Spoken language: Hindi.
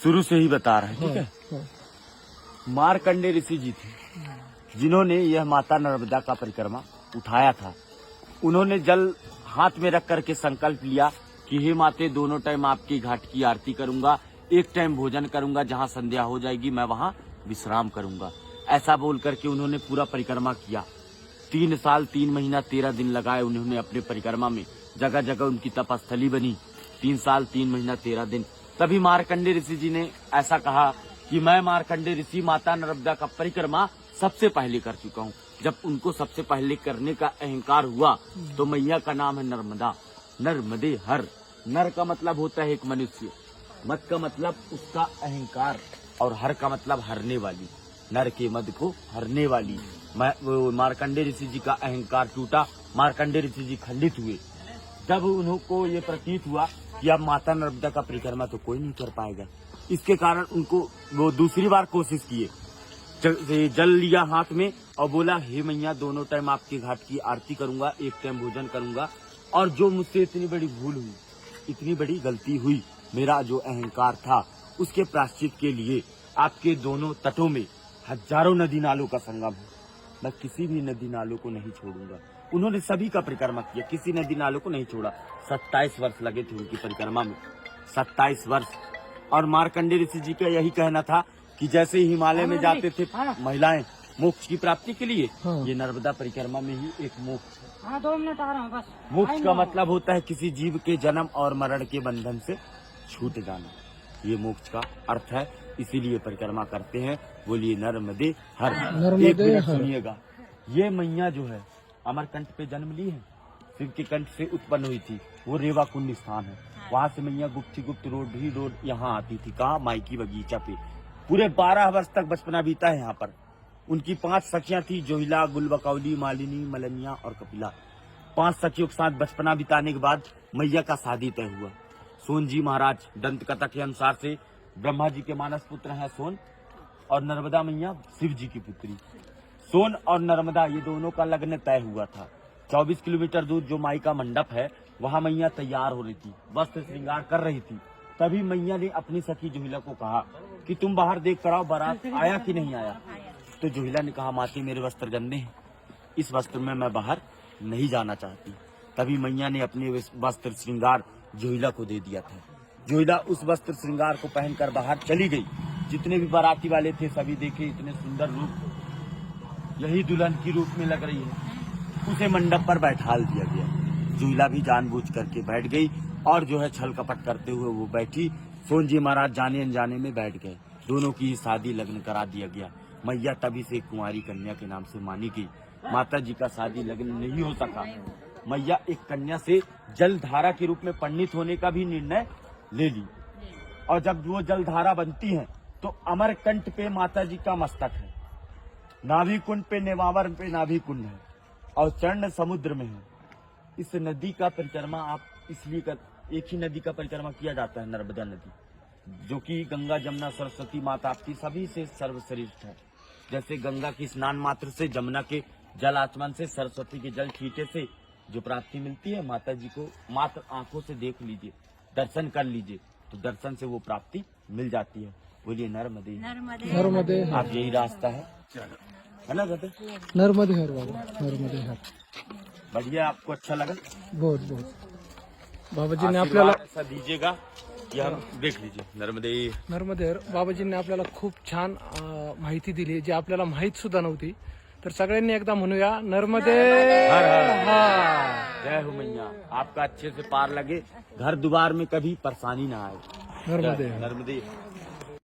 शुरू से ही बता रहे हैं, ठीक है। मार्कंडेय ऋषि जी थे जिन्होंने यह माता नर्मदा का परिक्रमा उठाया था। उन्होंने जल हाथ में रख करके संकल्प लिया कि हे माते, दोनों टाइम आपकी घाट की आरती करूंगा, एक टाइम भोजन करूंगा, जहां संध्या हो जाएगी मैं वहां विश्राम करूंगा। ऐसा बोल करके उन्होंने पूरा परिक्रमा किया। 3 साल 3 महीना 13 दिन लगाए उन्होंने अपने परिक्रमा में। जगह जगह उनकी तपस्थली बनी। 3 साल 3 महीना 13 दिन। तभी मार्कंडेय ऋषि जी ने ऐसा कहा कि मैं मार्कंडेय ऋषि माता नर्मदा का परिक्रमा सबसे पहले कर चुका हूँ। जब उनको सबसे पहले करने का अहंकार हुआ तो मैया का नाम है नर्मदा। नर्मदे हर। नर का मतलब होता है एक मनुष्य, मत का मतलब उसका अहंकार, और हर का मतलब हरने वाली। नर के मद को हरने वाली। मार्कंडेय ऋषि जी का अहंकार टूटा। मार्कंडेय ऋषि जी खंडित हुए। जब उनको ये प्रतीत हुआ कि अब माता नर्मदा का परिक्रमा तो कोई नहीं कर पाएगा, इसके कारण उनको वो दूसरी बार कोशिश किए। जल लिया हाथ में और बोला, हे मैया, दोनों टाइम आपके घाट की आरती करूंगा, एक टाइम भोजन करूंगा, और जो मुझसे इतनी बड़ी भूल हुई, इतनी बड़ी गलती हुई, मेरा जो अहंकार था, उसके प्रायश्चित के लिए आपके दोनों तटों में हजारों नदी नालों का संगम है। मैं किसी भी नदी नालों को नहीं छोड़ूंगा। उन्होंने सभी का परिक्रमा किया, किसी नदी नालों को नहीं छोड़ा। 27 वर्ष लगे थे उनकी परिक्रमा में, 27 वर्ष। और मार्कंडेय ऋषि जी का यही कहना था कि जैसे हिमालय में जाते थे महिलाएं मोक्ष की प्राप्ति के लिए, ये नर्मदा परिक्रमा में ही एक मोक्ष है। 2 मिनट आ रहा हूँ बस। मोक्ष का मतलब होता है किसी जीव के जन्म और मरण के बंधन से छूट जाना। ये मोक्ष का अर्थ है, इसीलिए परिक्रमा करते हैं। बोलिए नर्मदे हर। एक मिनट सुनिएगा। ये मैया जो है अमरकंठ पे जन्म ली है, शिव के कंठ से उत्पन्न हुई थी। वो रेवा कुंड स्थान है। वहाँ से मैया गुप्त रोड यहाँ आती थी। कहाँ? माइकी बगीचा पे। पूरे 12 वर्ष तक बचपना बीता है यहाँ पर। उनकी 5 सखियां थी, जोहिला, गुलबकौली, मालिनी, मलनिया और कपिला। 5 सखियों के साथ बचपना बिताने के बाद मैया का शादी तय हुआ। सोन जी महाराज, दंत कथा के अनुसार से ब्रह्मा जी के मानस पुत्र हैं सोन, और नर्मदा मैया शिव जी की पुत्री। सोन और नर्मदा ये दोनों का लग्न तय हुआ था। 24 किलोमीटर दूर जो माई का मंडप है, वहाँ मैया तैयार हो रही थी, वस्त्र श्रृंगार कर रही थी। तभी मैया ने अपनी सखी जोहिला को कहा कि तुम बाहर देख कर आओ, बारात आया कि नहीं आया। तो जोहिला ने कहा, माती मेरे वस्त्र गंदे हैं, इस वस्त्र में मैं बाहर नहीं जाना चाहती। तभी मैया ने अपने वस्त्र श्रृंगार जोहिला को दे दिया था। जोहिला उस वस्त्र श्रृंगार को पहनकर बाहर चली गई। जितने भी बाराती वाले थे सभी देखे, इतने सुंदर रूप, यही दुल्हन की रूप में लग रही है। उसे मंडप पर बैठाल दिया गया। जोहिला भी जानबूझ करके बैठ गई, और जो है छल कपट करते हुए वो बैठी। सोन जी महाराज जाने अनजाने में बैठ गए। दोनों की शादी लग्न करा दिया गया। मैया तभी से कुंवारी कन्या के नाम से मानी गई। माता जी का शादी लग्न नहीं हो सका। मैया एक कन्या से जलधारा के रूप में परिणित होने का भी निर्णय ले ली। और जब वो जलधारा बनती है तो अमरकंठ पे माता जी का मस्तक है, नाभि कुंड पे, नेवावर पे नाभि कुंड है, और चरण समुद्र में है। इस नदी का परिक्रमा आप इसलिए एक ही नदी का परिक्रमा किया जाता है, नर्मदा नदी, जो कि गंगा, जमुना, सरस्वती माता आपकी सभी से सर्वश्रेष्ठ है। जैसे गंगा की स्नान मात्र से, जमुना के जल आचमन से, सरस्वती के जल छींटे से जो प्राप्ति मिलती है, माता जी को मात्र आंखों से देख लीजिए, दर्शन कर लीजिए, तो दर्शन से वो प्राप्ति मिल जाती है। बोलिए नर्मदे नर्मदे। आप यही रास्ता है ना कहते? नर्मदे हर बाबा, नर्मदे हर। बढ़िया, आपको अच्छा लगा? बहुत बहुत। बाबाजींनी आपल्याला ऐसा दीजिएगा कि हम देख लीजिए। नर्मदे नर्मदे हर। बाबाजींनी आपल्याला खूप छान माहिती दिली, जी आपल्याला माहित सुद्धा नव्हती। तर सगळ्यांनी एकदा म्हणूया, नर्मदे हर हर। हर। जय हो मैया, आपका अच्छे से पार लगे, घर द्वार में कभी परेशानी ना आए। नर्मदे हर। नर्मदे।